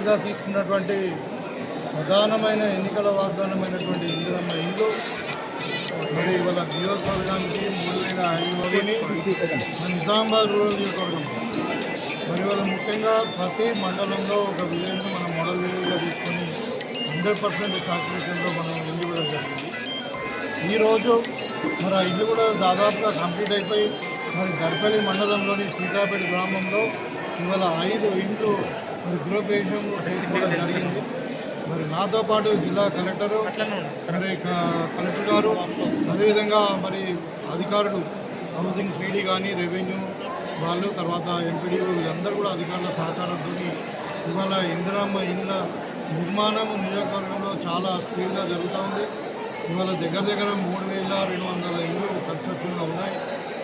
మీద తీసుకున్నటువంటి ప్రధానమైన ఎన్నికల వాగ్దానమైనటువంటి ఇందిరమ్మ ఇల్లు మరి ఇవాళ నియోజకవర్గానికి 3,500 నిజామాబాద్ రూరల్ నియోజకవర్గం మరి ఇవాళ ముఖ్యంగా ప్రతి మండలంలో ఒక విలేజ్ను మనం మోడల్ విలేజ్గా తీసుకొని 100% సాచురేషన్లో మనం ఇల్లు కూడా జరిగింది. ఈరోజు మరి ఆ ఇల్లు కూడా దాదాపుగా కంప్లీట్ అయిపోయి మరి దర్పల్లి మండలంలోని సీతాపేట గ్రామంలో ఇవాళ 5 ఇండ్లు మరి గృహప్రవేశం చేసుకోవడం జరిగింది. మరి నాతో పాటు జిల్లా కలెక్టరు మరి కలెక్టర్ గారు అదేవిధంగా మరి అధికారులు హౌసింగ్ పీడీ కానీ రెవెన్యూ వాళ్ళు తర్వాత ఎంపీడీ వీళ్ళందరూ కూడా అధికారుల సహకారంతో ఇవాళ ఇందిరమ్మ ఇండ్ల నిర్మాణం నియోజకవర్గంలో చాలా స్పీడ్గా జరుగుతూ ఉంది. ఇవాళ దగ్గర 3,200 ఇండ్లు కన్స్ట్రక్షన్లో ఉన్నాయి.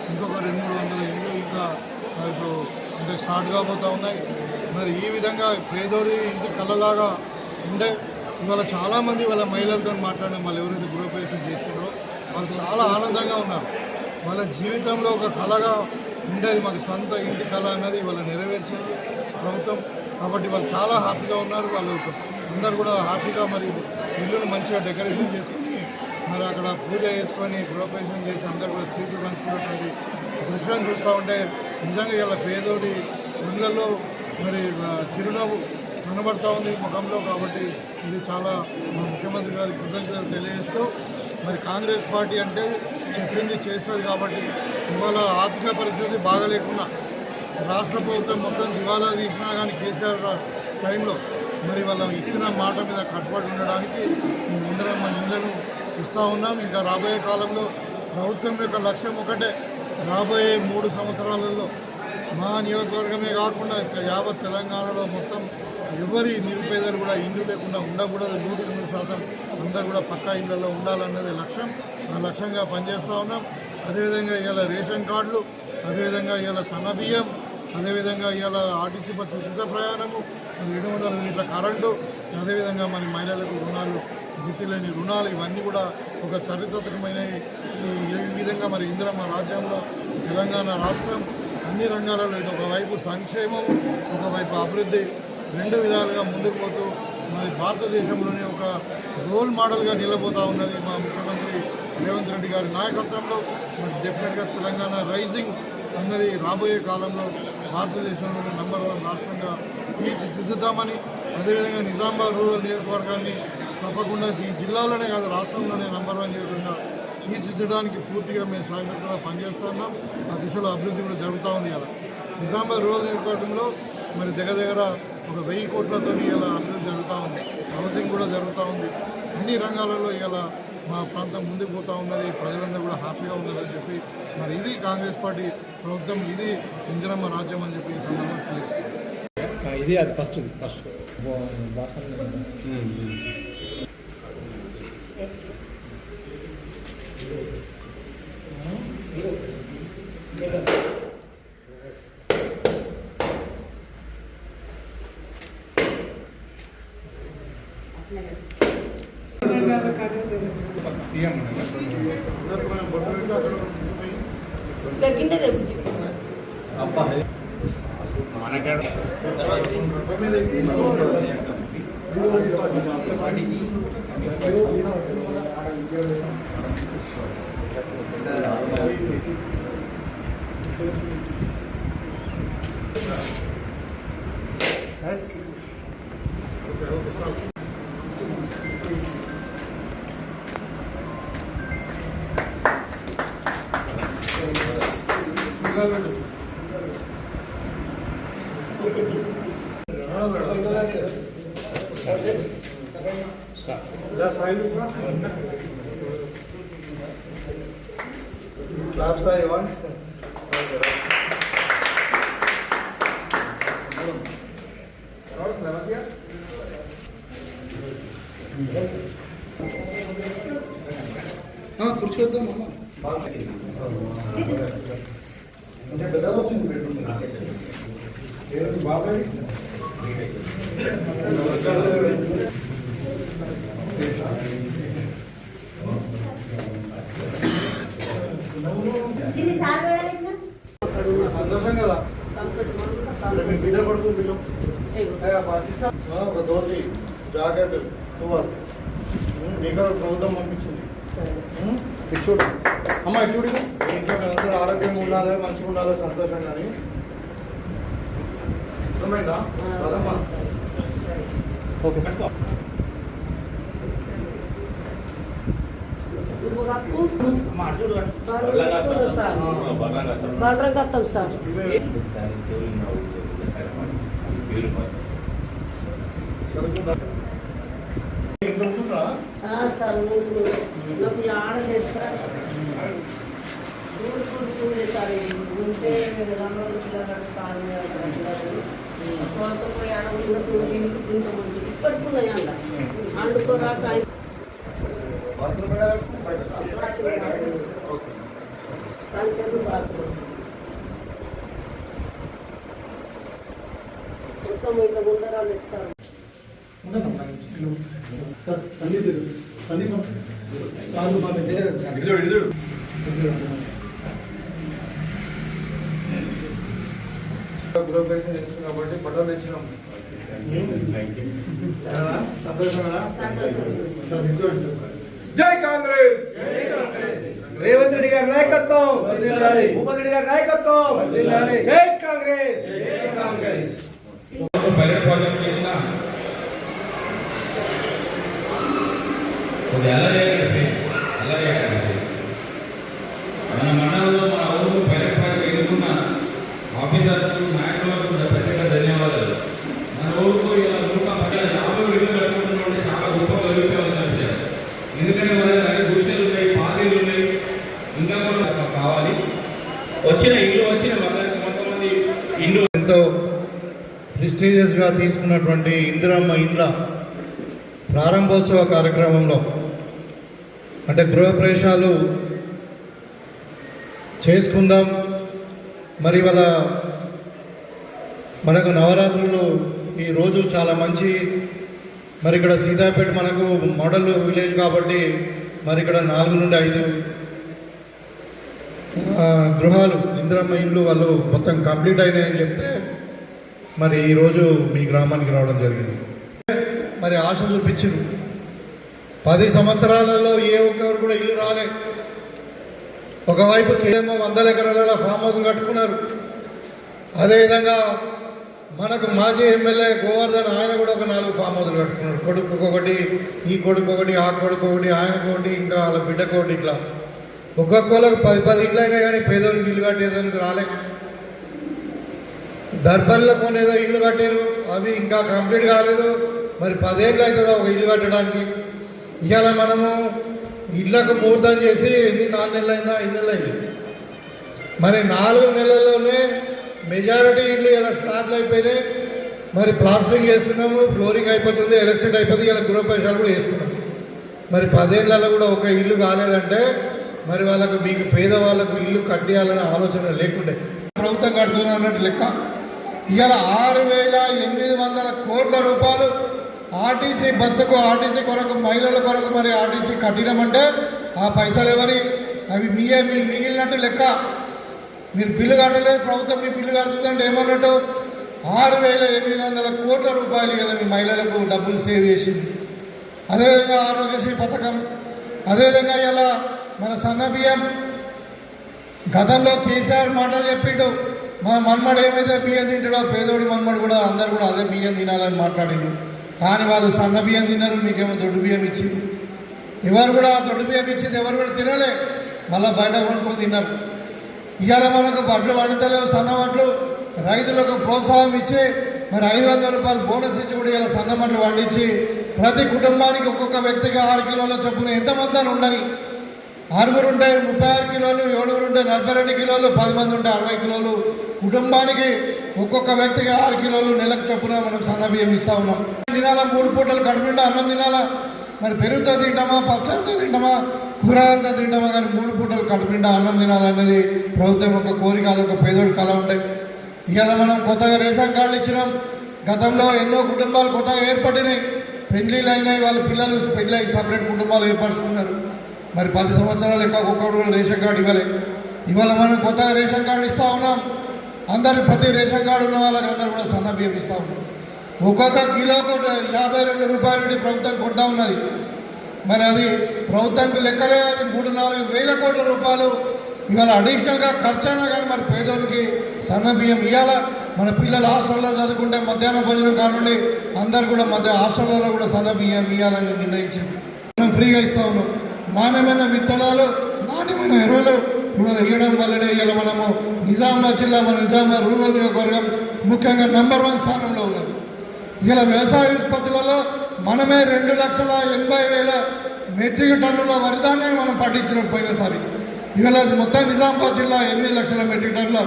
ఇంకొక 200-300 ఇండ్లు ఇంకా ఇప్పుడు అంటే స్టార్ట్ కాబోతూ ఉన్నాయి. మరి ఈ విధంగా పేదోడి ఇంటి కళ్ళలాగా ఉండే ఇవాళ చాలామంది వాళ్ళ మహిళలతో మాట్లాడడం వాళ్ళు ఎవరైతే గృహప్రవేశం చేశారో వాళ్ళు చాలా ఆనందంగా ఉన్నారు. వాళ్ళ జీవితంలో ఒక కళగా ఉండేది మాకు సొంత ఇంటి కళ అన్నది వాళ్ళ నెరవేర్చింది ప్రభుత్వం. కాబట్టి వాళ్ళు చాలా హ్యాపీగా ఉన్నారు. వాళ్ళు అందరు కూడా హ్యాపీగా మరి ఇల్లును మంచిగా డెకరేషన్ చేసుకుని మరి అక్కడ పూజ చేసుకొని గృహప్రవేశం చేసి అందరూ కూడా స్వీట్లు పంచుకున్నటువంటి దృశ్యాన్ని చూస్తూ ఉంటే నిజంగా ఇలా పేదోడి ఇళ్లలో మరి చిరునవ్వు కనబడతా ఉంది ముఖంలో. కాబట్టి ఇది చాలా మా ముఖ్యమంత్రి గారికి కృతజ్ఞతలు తెలియజేస్తూ మరి కాంగ్రెస్ పార్టీ అంటే చెప్పింది చేస్తుంది. కాబట్టి ఇవాళ ఆర్థిక పరిస్థితి బాగలేకున్నా రాష్ట్ర ప్రభుత్వం మొత్తం దివాలా తీసినా కానీ కేసీఆర్ టైంలో మరి వాళ్ళు ఇచ్చిన మాట మీద కట్టుబడి ఉండడానికి ఇందిరమ్మ ఇళ్లను ఇస్తూ ఉన్నాం. ఇంకా రాబోయే కాలంలో ప్రభుత్వం యొక్క లక్ష్యం ఒకటే, రాబోయే 3 సంవత్సరాలలో మా నియోజకవర్గమే కాకుండా యావత్ తెలంగాణలో మొత్తం ఎవరి నిరుపేదలు కూడా ఇండ్లు లేకుండా ఉండకూడదు. 100% అందరూ కూడా పక్కా ఇళ్లలో ఉండాలన్నది లక్ష్యం. ఆ లక్ష్యంగా పనిచేస్తూ ఉన్నాం. అదేవిధంగా ఇవాళ రేషన్ కార్డులు, అదేవిధంగా ఇవాళ సన్నబియ్యం, అదేవిధంగా ఇవాళ ఆర్టీసీ బస్సు ఉచిత ప్రయాణము, 700 యూనిట్ల కరెంటు, అదేవిధంగా మరి మహిళలకు రుణాలు, గుర్తులేని రుణాలు, ఇవన్నీ కూడా ఒక చారిత్రాత్మకమైన ఈ విధంగా మరి ఇందిరమ్మ రాజ్యంలో తెలంగాణ రాష్ట్రం అన్ని రంగాలలో ఒకవైపు సంక్షేమం, ఒకవైపు అభివృద్ధి, 2 విధాలుగా ముందుకు పోతూ మరి భారతదేశంలోని ఒక రోల్ మోడల్గా నిలబోతూ ఉన్నది మా ముఖ్యమంత్రి రేవంత్ రెడ్డి గారి నాయకత్వంలో. మరి డెఫినెట్గా తెలంగాణ రైజింగ్ అన్నది రాబోయే కాలంలో భారతదేశంలోని నంబర్ 1 రాష్ట్రంగా తీర్చిదిద్దుతామని, అదేవిధంగా నిజామాబాద్ రూరల్ నియోజకవర్గాన్ని తప్పకుండా ఈ జిల్లాలోనే కాదు రాష్ట్రంలోనే నంబర్ 1 నియోజకవర్గంగా తీర్చిదిద్దడానికి పూర్తిగా మేము సాయంత్రంగా పనిచేస్తున్నాం. ఆ దిశలో అభివృద్ధి కూడా జరుగుతూ ఉంది. ఇలా నిజామాబాద్ రూరల్ నియోజకవర్గంలో మరి దగ్గర ఒక 1000 కోట్లతో ఇలా అభివృద్ధి జరుగుతూ ఉంది. హౌసింగ్ కూడా జరుగుతూ ఉంది. అన్ని రంగాలలో ఇలా మా ప్రాంతం ముందుకు పోతూ ఉన్నది. ప్రజలందరూ కూడా హ్యాపీగా ఉన్నారని చెప్పి మరి ఇది కాంగ్రెస్ పార్టీ ప్రభుత్వం, ఇది ఇందిరమ్మ రాజ్యం అని చెప్పి ఈ సందర్భంగా తెలియజేస్తుంది. ఇది అది ఫస్ట్ భాష Claps are on. కూర్చోద్దాం అమ్మ. పెద్ద వచ్చింది బెడ్రూమ్ బాబాయ్ సంతోషం కదా. బిడ్డ పడుతుంది పాకిస్తాన్ ఒక ధోతి జాకెట్ తువాల్ ఇక్కడ ప్రభుత్వం పంపించింది. చూడు అమ్మ చూడు ఇంట్లో అందరూ ఆరోగ్యంగా ఉండాలి, మంచిగా ఉండాలి, సంతోషంగా అని అర్థమైందా? అదమ్మా ఓకే భద్రం కత్తాం సార్. సార్ నాకు ఆడలేదు సార్. చూడే సార్ ఉంటే 2 రోజులు పిల్లలు సార్ పోయి ఆడకుండా ఇప్పటికి ఉన్నాయి అంట అండుకోరాక మొత్తం ఇట్లా ఉండరాలేదు సార్. గృహప్రవేశం చేస్తున్నాం కాబట్టి బట్టలు తెచ్చినాం. సంతోషం కదా? జై కాంగ్రెస్, రేవంత్ రెడ్డి గారి నాయకత్వం, భూపతి రెడ్డి గారి నాయకత్వం, జై కాంగ్రెస్. పైలట్ ప్రాజెక్ట్ చేసిన కొద్ది అలా మన మండలంలో మన ఊరు పైలట్ ప్రాజెక్ట్ ఎదుర్కొన్న ఆఫీసర్స్ నాయకులకు ప్రత్యేక ధన్యవాదాలు. మన ఊరుకు ఇలా 150 ఇళ్ళు కట్టుకుంటున్నటువంటి చాలా గొప్ప గౌరవించవలసిన విషయం. ఎందుకంటే మన దగ్గర గుడిసెలు ఉన్నాయి, పాతీలు ఉన్నాయి, ఇంకా కూడా కావాలి. వచ్చిన కొంతమంది ఇల్లు ఎంతో ప్రెస్టీజియస్గా తీసుకున్నటువంటి ఇందిరమ్మ ఇండ్ల ప్రారంభోత్సవ కార్యక్రమంలో అంటే గృహప్రవేశాలు చేసుకుందాం. మరి వాళ్ళ మనకు నవరాత్రులు ఈ రోజు చాలా మంచి. మరి ఇక్కడ సీతాపేట మనకు మోడల్ విలేజ్ కాబట్టి మరి ఇక్కడ 4 నుండి 5 గృహాలు ఇందిరమ్మ ఇండ్లు వాళ్ళు మొత్తం కంప్లీట్ అయినాయని చెప్తే మరి ఈరోజు మీ గ్రామానికి రావడం జరిగింది. మరి ఆశ చూపించారు. 10 సంవత్సరాలలో ఏ ఒక్కరు కూడా ఇల్లు రాలే. ఒకవైపు కేవలం 100 ఎకరాల ఫామ్ హౌస్ కట్టుకున్నారు. అదేవిధంగా మనకు మాజీ ఎమ్మెల్యే గోవర్ధన్ ఆయన కూడా ఒక 4 ఫామ్ హౌస్లు కట్టుకున్నాడు. కొడుకు ఒకటి, ఈ కొడుకు ఒకటి, ఆ కొడుకు ఒకటి, ఆయనకు ఒకటి, ఇంకా వాళ్ళ బిడ్డకు ఒకటి. ఇట్లా ఒక్కొక్కరికి 10 ఇళ్ళు అయినా కానీ పేదోళ్ళకి ఇల్లు కట్టేదానికి రాలే. దర్బర్లో కొనేదో ఇల్లు కట్టారు, అవి ఇంకా కంప్లీట్ కాలేదు. మరి 10 ఏళ్ళు అవుతుందా ఒక ఇల్లు కట్టడానికి? ఇవాళ మనము ఇళ్లకు ముహూర్తం చేసి 4 నెలలు అయిందా, 5 నెలలు అయింది. మరి 4 నెలల్లోనే మెజారిటీ ఇల్లు ఇలా స్లాబ్లు అయిపోయినాయి. మరి ప్లాస్టరింగ్ చేస్తున్నాము, ఫ్లోరింగ్ అయిపోతుంది, ఎలక్ట్రిసిటీ అయిపోతుంది, ఇలా గృహప్రవేశాలు కూడా వేసుకున్నాం. మరి 10 ఏళ్ళలో కూడా ఒక ఇల్లు కాలేదంటే మరి వాళ్ళకు మీకు పేదవాళ్ళకు ఇల్లు కట్టేయాలనే ఆలోచన లేకుండే ప్రభుత్వం కడుతున్నా అన్నట్టు లెక్క. ఇవాళ 6,800 కోట్ల రూపాయలు ఆర్టీసీ బస్సుకు, ఆర్టీసీ కొరకు, మహిళల కొరకు మరి ఆర్టీసీ కట్టినామంటే ఆ పైసలు ఎవరి? అవి మీ మిగిలినట్టు లెక్క. మీరు బిల్లు కట్టలేదు, ప్రభుత్వం మీ బిల్లు కడుతుందంటే ఏమన్నట్టు? 6,800 కోట్ల రూపాయలు ఇలా మీ మహిళలకు డబ్బులు సేవ్ చేసింది. అదేవిధంగా ఆరోగ్యశ్రీ పథకం, అదేవిధంగా ఇలా మన సన్న బియ్యం. గతంలో కేసీఆర్ మాటలు చెప్పిండు, మా మన్మడు ఏమైతే బియ్యం తింటాడో పేదోడి మన్మడు కూడా అందరు కూడా అదే బియ్యం తినాలని మాట్లాడిండు. కానీ వాళ్ళు సన్న బియ్యం తిన్నారు, మీకేమో దొడ్డు బియ్యం ఇచ్చింది. ఎవరు కూడా దొడ్డు బియ్యం ఇచ్చింది ఎవరు కూడా తినలే, మళ్ళీ బయట కొనుక్కొని తిన్నారు. ఇవాళ మనకు వడ్లు వండుతలేవు, సన్న వడ్లు. రైతులకు ప్రోత్సాహం ఇచ్చి మరి 500 రూపాయలు బోనస్ ఇచ్చి కూడా ఇలా సన్న వడ్లు వండించి ప్రతి కుటుంబానికి ఒక్కొక్క వ్యక్తికి 6 కిలోల చొప్పున ఎంతమంది అని ఉండని. 6 ఉంటే 36 కిలోలు, 7 ఉంటే 42 కిలోలు, 10 మంది ఉంటే 60 కిలోలు. కుటుంబానికి ఒక్కొక్క వ్యక్తికి 6 కిలోలు నెలకు చొప్పున మనం సన్న బియ్యం ఇస్తూ ఉన్నాం. తినాలా, 3 పూటలు కడుపు నిండా అన్నం తినాలా. మరి పెరుగుతో తింటామా, పచ్చడితో తింటామా, కూరగాయలతో తింటామా, కానీ 3 పూటలు కడుపు నిండా అన్నం తినాలన్నది ప్రభుత్వం ఒక కోరిక, అదొక పేదోడి కళ ఉంటాయి. ఇవాళ మనం కొత్తగా రేషన్ కార్డులు ఇచ్చినాం. గతంలో ఎన్నో కుటుంబాలు కొత్తగా ఏర్పడినాయి, పెళ్లిళ్ళు అయినాయి, వాళ్ళ పిల్లలు పెళ్ళి సపరేట్ కుటుంబాలు ఏర్పరచుకున్నారు. మరి 10 సంవత్సరాలు ఎక్కువ ఒక్కరు కూడా రేషన్ కార్డు ఇవ్వలే. ఇవాళ మనం కొత్తగా రేషన్ కార్డు ఇస్తూ ఉన్నాం. ప్రతి రేషన్ కార్డు ఉన్న వాళ్ళకి అందరూ కూడా సన్న బియ్యం ఇస్తూ ఉన్నాం. ఒక్కొక్క కిలోకు 52 రూపాయల నుండి ప్రభుత్వం కొంటా ఉన్నది. మరి అది ప్రభుత్వానికి లెక్కలే, అది 3-4 వేల కోట్ల రూపాయలు ఇవాళ అడిషనల్గా ఖర్చు అయినా కానీ మరి పేదోనికి సన్న బియ్యం ఇవ్వాలా. మన పిల్లలు హాస్టల్లో చదువుకుంటే మధ్యాహ్న భోజనం కానుండి అందరు కూడా హాస్టల్లో కూడా సన్న బియ్యం ఇవ్వాలని నిర్ణయించింది. మనం ఫ్రీగా ఇస్తా ఉన్నాం. నాణ్యమైన విత్తనాలు, నాణ్యమైన ఎరువులు ఇవాళ ఇవ్వడం వల్లనే ఇవాళ మనము నిజామాబాద్ జిల్లా, మన నిజామాబాద్ రూరల్ నియోజకవర్గం ముఖ్యంగా నంబర్ 1 స్థానంలో ఉన్నది. ఇలా వ్యవసాయ ఉత్పత్తులలో మనమే 2,80,000 మెట్రిక్ టన్నుల వరిధాన్యాన్ని మనం పండించినాం పోయినసారి. ఇవాళ అది మొత్తం నిజామాబాద్ జిల్లా 8 లక్షల మెట్రిక్ టన్నుల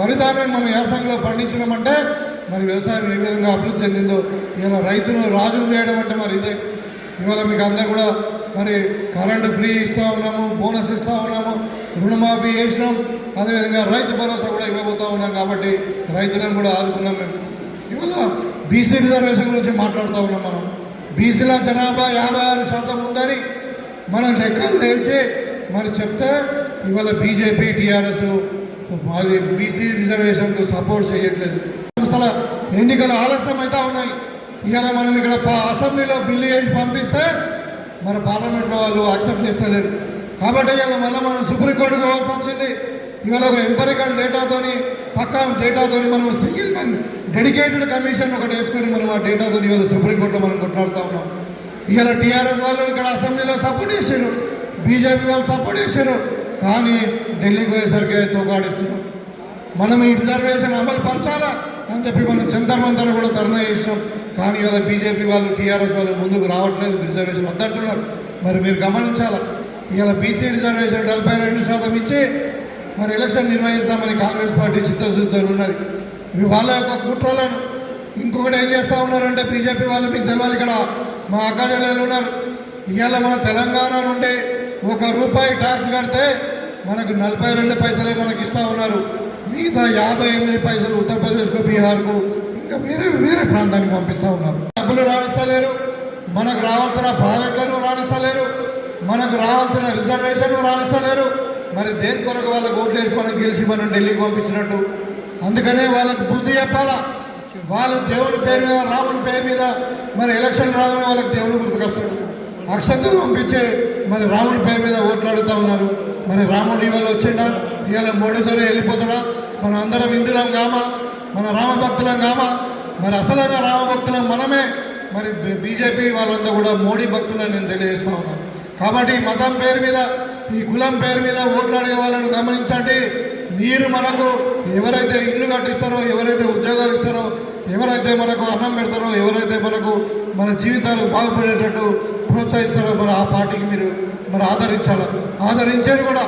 వరిధాన్యాన్ని మనం యాసంగిలో పండించినామంటే మరి వ్యవసాయం ఏ విధంగా అభివృద్ధి చెందిందో, ఇలా రైతును రాజును చేయడం అంటే మరి ఇదే. ఇవాళ మీకు అందరూ కూడా మరి కరెంటు ఫ్రీ ఇస్తూ ఉన్నాము, బోనస్ ఇస్తూ ఉన్నాము, రుణమాఫీ చేసినాం, అదేవిధంగా రైతు భరోసా కూడా ఇవ్వబోతూ ఉన్నాం. కాబట్టి రైతులను కూడా ఆదుకున్నాం మేము. ఇవాళ బీసీ రిజర్వేషన్ గురించి మాట్లాడుతూ ఉన్నాం. మనం బీసీల జనాభా 56% ఉందని మనం లెక్కలు తేల్చి మరి చెప్తే ఇవాళ బీజేపీ, టీఆర్ఎస్ మరి బీసీ రిజర్వేషన్కు సపోర్ట్ చేయట్లేదు. సంస్థల ఎన్నికలు ఆలస్యం అవుతూ ఉన్నాయి. ఇవాళ మనం ఇక్కడ అసెంబ్లీలో బిల్లు వేసి పంపిస్తే మన పార్లమెంట్లో వాళ్ళు యాక్సెప్ట్ చేస్తలేరు. కాబట్టి ఇవాళ మళ్ళీ మనం సుప్రీంకోర్టుకు పోవాల్సి వచ్చింది. ఇవాళ ఒక ఎంపరికల్ డేటాతోని, పక్కా డేటాతోని మనం సింగిల్ డెడికేటెడ్ కమిషన్ ఒకటి వేసుకొని మనం ఆ డేటాతో ఇవాళ సుప్రీంకోర్టులో మనం కొట్లాడుతూ ఉన్నాం. ఇవాళ టీఆర్ఎస్ వాళ్ళు ఇక్కడ అసెంబ్లీలో సపోర్ట్ చేశారు, బీజేపీ వాళ్ళు సపోర్ట్ చేశారు, కానీ ఢిల్లీకి పోయేసరికి తోకాడిస్తున్నాం. మనం ఈ రిజర్వేషన్ అమలు పరచాలా అని చెప్పి మనం జంతర్ మంతర్ కూడా ధర్నా చేసినాం. కానీ ఇవాళ బీజేపీ వాళ్ళు, టీఆర్ఎస్ వాళ్ళు ముందుకు రావట్లేదు, రిజర్వేషన్ వద్దంటున్నారు. మరి మీరు గమనించాలా, ఇవాళ బీసీ రిజర్వేషన్ 72% ఇచ్చి మరి ఎలక్షన్ నిర్వహిస్తామని కాంగ్రెస్ పార్టీ చిత్తశుద్ధితో ఉన్నది. వాళ్ళ యొక్క కుట్రలను ఇంకొకటి ఏం చేస్తూ ఉన్నారంటే బీజేపీ వాళ్ళు, మీకు తెలవాలి, ఇక్కడ మా అక్క చెల్లెలు ఉన్నారు. ఇవాళ మన తెలంగాణ నుండి ₹1 ట్యాక్స్ కడితే మనకు 42 పైసలే మనకి ఇస్తూ ఉన్నారు. మిగతా 58 పైసలు ఉత్తరప్రదేశ్కు, బీహార్కు, ఇంకా వేరే ప్రాంతానికి పంపిస్తూ ఉన్నారు. డబ్బులు రాణిస్తలేరు, మనకు రావాల్సిన ప్రాజెక్టులను రాణిస్తలేరు, మనకు రావాల్సిన రిజర్వేషన్ రాణిస్తలేరు. మరి దేని కొరకు వాళ్ళకు ఓట్లు వేసి మనం గెలిచి మనం ఢిల్లీకి పంపించినట్టు. అందుకనే వాళ్ళకు బుద్ధి చెప్పాలా. వాళ్ళు దేవుడి పేరు మీద, రాముడి పేరు మీద మరి ఎలక్షన్ రాగానే వాళ్ళకి దేవుడు గుర్తుకొస్తాడు. అక్షంతలు పంపించే మరి రాముడి పేరు మీద ఓట్లు అడుగుతూ ఉన్నారు. మరి రాముడు ఇవాళ వచ్చిండా, ఇవాళ మోడీతోనే వెళ్ళిపోతాడా? మనం అందరం హిందువులం కామా, మన రామభక్తులం కామా? మరి అసలైన రామభక్తులం మనమే. మరి బీజేపీ వాళ్ళంతా కూడా మోడీ భక్తులని నేను తెలియజేస్తూ ఉన్నాను. కాబట్టి మతం పేరు మీద, ఈ కులం పేరు మీద ఓట్లు అడిగే వాళ్ళను గమనించండి. మీరు మనకు ఎవరైతే ఇల్లు కట్టిస్తారో, ఎవరైతే ఉద్యోగాలు ఇస్తారో, ఎవరైతే మనకు అన్నం పెడతారో, ఎవరైతే మనకు మన జీవితాలు బాగుపడేటట్టు ప్రోత్సహిస్తారో మరి ఆ పార్టీకి మీరు మరి ఆదరించాలి. ఆదరించేది కూడా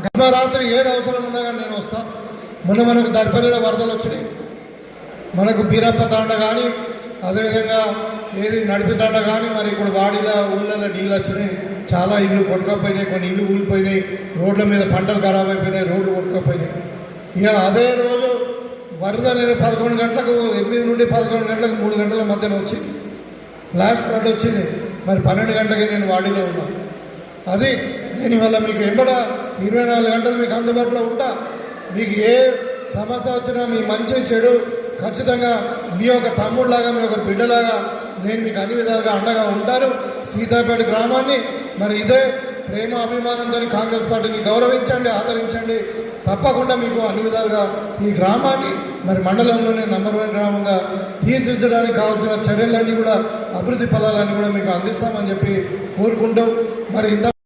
గర్భరాత్రి ఏది అవసరం ఉన్నా కానీ నేను వస్తా. మనకు దర్పల్లిలో వరదలు వచ్చినాయి, మనకు బీరప్ప తాండ కానీ, అదేవిధంగా ఏది నడిపి తాండ కానీ, మరి ఇప్పుడు వాడిలో ఊళ్ళలో నీళ్ళు వచ్చినాయి, చాలా ఇల్లు కొట్టుకపోయినాయి, కొన్ని ఇల్లు ఊలిపోయినాయి, రోడ్ల మీద పంటలు ఖరాబ్ అయిపోయినాయి, రోడ్లు కొట్టుకపోయినాయి. ఇవాళ అదే రోజు వరద నేను 11 గంటలకు, 8 నుండి 11 గంటలకు 3 గంటల మధ్యన వచ్చింది, ఫ్లాష్ ఫ్లడ్ వచ్చింది. మరి 12 గంటలకి నేను వాడిలో ఉన్నాను. అది నేను ఇవాళ మీకు ఎంబడ 24 గంటలు మీకు అందుబాటులో ఉంటా. మీకు ఏ సమస్య వచ్చినా, మీ మంచి చెడు ఖచ్చితంగా మీ యొక్క తమ్ముడిలాగా, మీ యొక్క బిడ్డలాగా నేను మీకు అన్ని విధాలుగా అండగా ఉంటాను. సీతాపేట గ్రామాన్ని మరి ఇదే ప్రేమ అభిమానంతో కాంగ్రెస్ పార్టీని గౌరవించండి, ఆదరించండి. తప్పకుండా మీకు అన్ని విధాలుగా ఈ గ్రామాన్ని మరి మండలంలోనే నంబర్ 1 గ్రామంగా తీర్చిదిద్దడానికి కావాల్సిన చర్యలన్నీ కూడా, అభివృద్ధి ఫలాలన్నీ కూడా మీకు అందిస్తామని చెప్పి కోరుకుంటూ మరి ఇంత